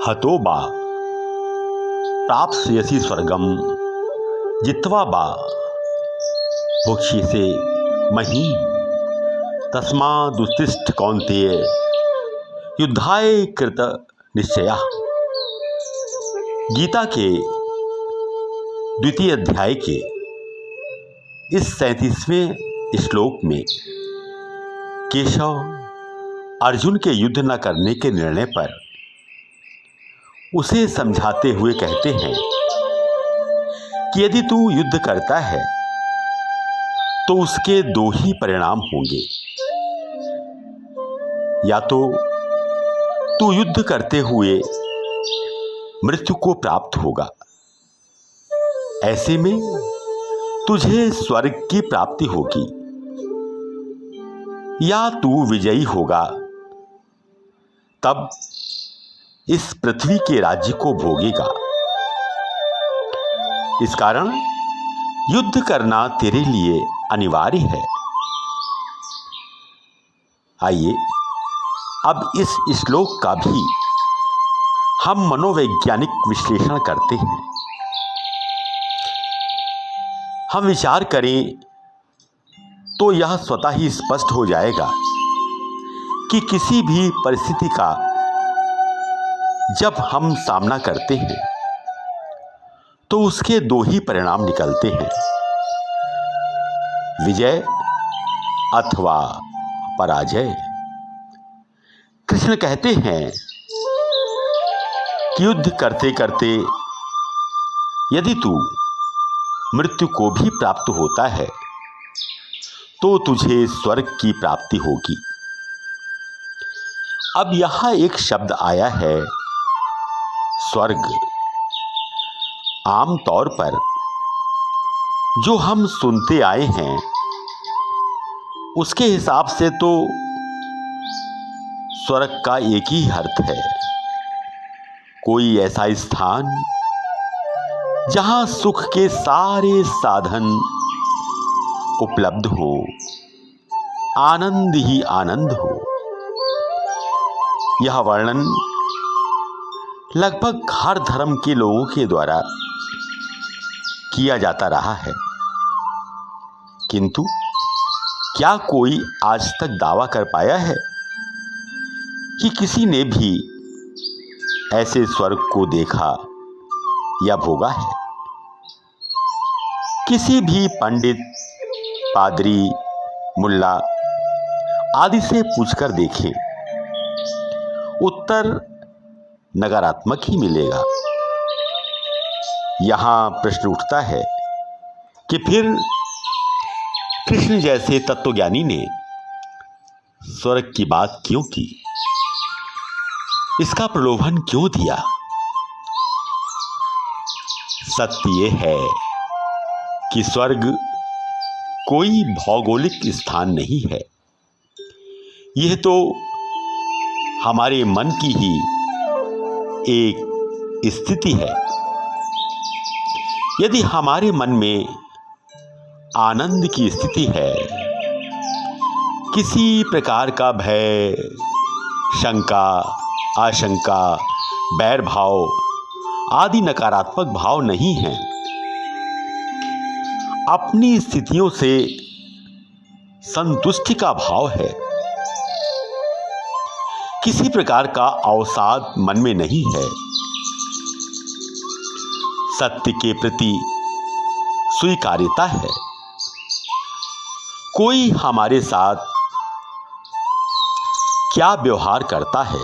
हतो बा प्राप्स्यसि स्वर्गम जित्वा बा भुक्ष्यसे महीम् तस्मादुत्तिष्ठ कौन्तेय युद्धाय कृत निश्चयः। गीता के द्वितीय अध्याय के इस 37वें श्लोक में केशव अर्जुन के युद्ध न करने के निर्णय पर उसे समझाते हुए कहते हैं कि यदि तू युद्ध करता है तो उसके दो ही परिणाम होंगे। या तो तू युद्ध करते हुए मृत्यु को प्राप्त होगा, ऐसे में तुझे स्वर्ग की प्राप्ति होगी, या तू विजयी होगा, तब इस पृथ्वी के राज्य को भोगेगा। इस कारण युद्ध करना तेरे लिए अनिवार्य है। आइए अब इस श्लोक का भी हम मनोवैज्ञानिक विश्लेषण करते हैं। हम विचार करें तो यह स्वतः ही स्पष्ट हो जाएगा कि किसी भी परिस्थिति का जब हम सामना करते हैं तो उसके दो ही परिणाम निकलते हैं, विजय अथवा पराजय। कृष्ण कहते हैं कि युद्ध करते करते यदि तू मृत्यु को भी प्राप्त होता है तो तुझे स्वर्ग की प्राप्ति होगी। अब यहां एक शब्द आया है स्वर्ग। आमतौर पर जो हम सुनते आए हैं उसके हिसाब से तो स्वर्ग का एक ही अर्थ है, कोई ऐसा स्थान जहां सुख के सारे साधन उपलब्ध हो, आनंद ही आनंद हो। यह वर्णन लगभग हर धर्म के लोगों के द्वारा किया जाता रहा है, किंतु क्या कोई आज तक दावा कर पाया है कि किसी ने भी ऐसे स्वर्ग को देखा या भोगा है? किसी भी पंडित, पादरी, मुल्ला आदि से पूछकर देखें, उत्तर नकारात्मक ही मिलेगा। यहां प्रश्न उठता है कि फिर कृष्ण जैसे तत्वज्ञानी ने स्वर्ग की बात क्यों की, इसका प्रलोभन क्यों दिया? सत्य यह है कि स्वर्ग कोई भौगोलिक स्थान नहीं है, यह तो हमारे मन की ही एक स्थिति है। यदि हमारे मन में आनंद की स्थिति है, किसी प्रकार का भय, शंका, आशंका, बैर भाव आदि नकारात्मक भाव नहीं है, अपनी स्थितियों से संतुष्टि का भाव है, किसी प्रकार का अवसाद मन में नहीं है, सत्य के प्रति स्वीकार्यता है, कोई हमारे साथ क्या व्यवहार करता है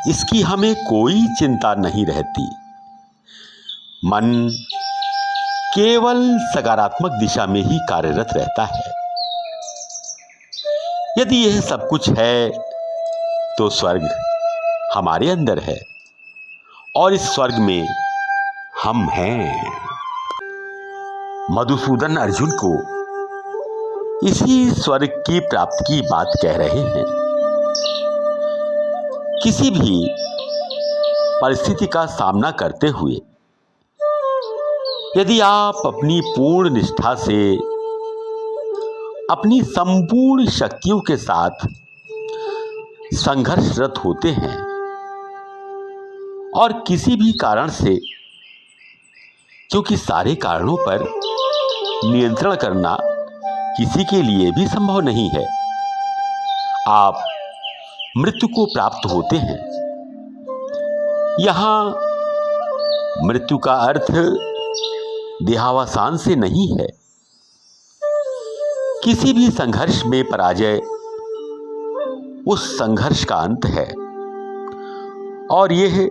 इसकी हमें कोई चिंता नहीं रहती। मन केवल सकारात्मक दिशा में ही कार्यरत रहता है। यदि यह सब कुछ है तो स्वर्ग हमारे अंदर है और इस स्वर्ग में हम हैं। मधुसूदन अर्जुन को इसी स्वर्ग की प्राप्ति की बात कह रहे हैं। किसी भी परिस्थिति का सामना करते हुए यदि आप अपनी पूर्ण निष्ठा से अपनी संपूर्ण शक्तियों के साथ संघर्षरत होते हैं और किसी भी कारण से, क्योंकि सारे कारणों पर नियंत्रण करना किसी के लिए भी संभव नहीं है, आप मृत्यु को प्राप्त होते हैं। यहां मृत्यु का अर्थ देहावसान से नहीं है। किसी भी संघर्ष में पराजय उस संघर्ष का अंत है, और यह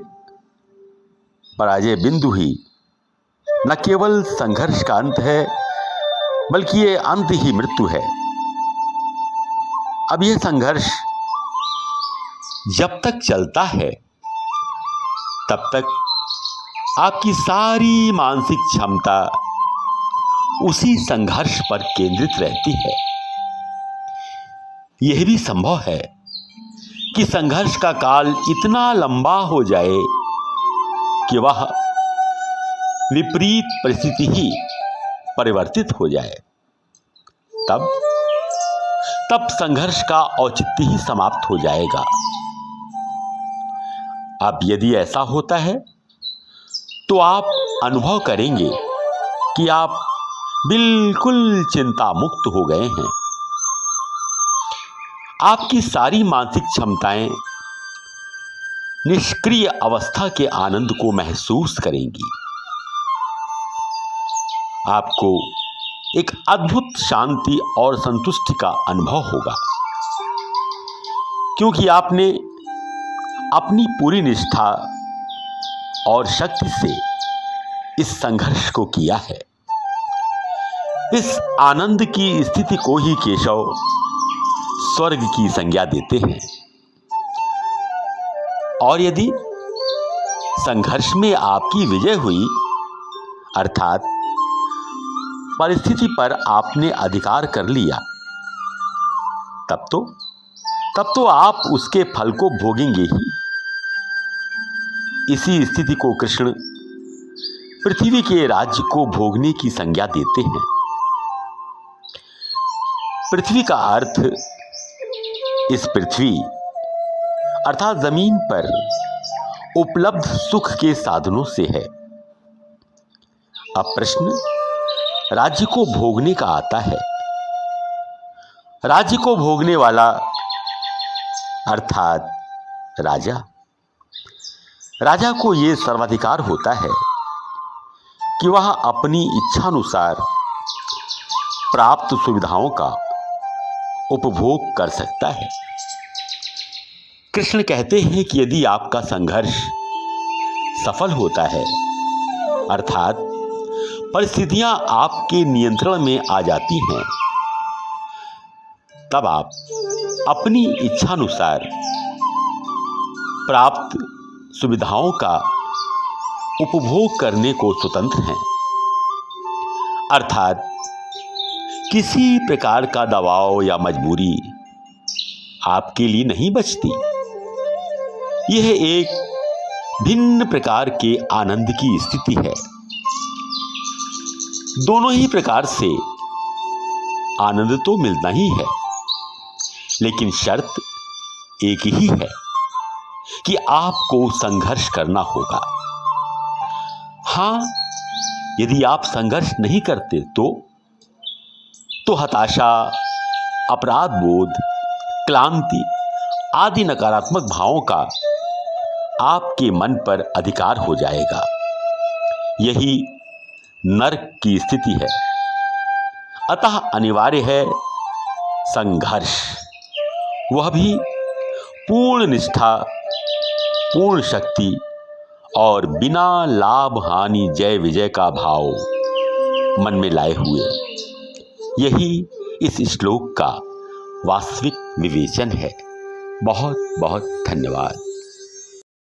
पराजय बिंदु ही न केवल संघर्ष का अंत है, बल्कि यह अंत ही मृत्यु है। अब यह संघर्ष जब तक चलता है तब तक आपकी सारी मानसिक क्षमता उसी संघर्ष पर केंद्रित रहती है। यह भी संभव है कि संघर्ष का काल इतना लंबा हो जाए कि वह विपरीत परिस्थिति ही परिवर्तित हो जाए। तब संघर्ष का औचित्य ही समाप्त हो जाएगा। अब यदि ऐसा होता है तो आप अनुभव करेंगे कि आप बिल्कुल चिंता मुक्त हो गए हैं। आपकी सारी मानसिक क्षमताएं निष्क्रिय अवस्था के आनंद को महसूस करेंगी। आपको एक अद्भुत शांति और संतुष्टि का अनुभव होगा, क्योंकि आपने अपनी पूरी निष्ठा और शक्ति से इस संघर्ष को किया है। इस आनंद की स्थिति को ही केशव स्वर्ग की संज्ञा देते हैं। और यदि संघर्ष में आपकी विजय हुई, अर्थात परिस्थिति पर आपने अधिकार कर लिया, तब तो आप उसके फल को भोगेंगे ही। इसी स्थिति को कृष्ण पृथ्वी के राज्य को भोगने की संज्ञा देते हैं। पृथ्वी का अर्थ इस पृथ्वी अर्थात जमीन पर उपलब्ध सुख के साधनों से है। अब प्रश्न राज्य को भोगने का आता है। राज्य को भोगने वाला अर्थात राजा को यह सर्वाधिकार होता है कि वह अपनी इच्छानुसार प्राप्त सुविधाओं का उपभोग कर सकता है। कृष्ण कहते हैं कि यदि आपका संघर्ष सफल होता है, अर्थात परिस्थितियां आपके नियंत्रण में आ जाती हैं, तब आप अपनी इच्छानुसार प्राप्त सुविधाओं का उपभोग करने को स्वतंत्र हैं। अर्थात किसी प्रकार का दबाव या मजबूरी आपके लिए नहीं बचती। यह एक भिन्न प्रकार के आनंद की स्थिति है। दोनों ही प्रकार से आनंद तो मिलना ही है, लेकिन शर्त एक ही है कि आपको संघर्ष करना होगा। हां, यदि आप संघर्ष नहीं करते तो हताशा, अपराध बोध, क्लांति आदि नकारात्मक भावों का आपके मन पर अधिकार हो जाएगा। यही नरक की स्थिति है। अतः अनिवार्य है संघर्ष, वह भी पूर्ण निष्ठा, पूर्ण शक्ति और बिना लाभ हानि जय विजय का भाव मन में लाए हुए। यही इस श्लोक का वास्तविक विवेचन है। बहुत बहुत धन्यवाद।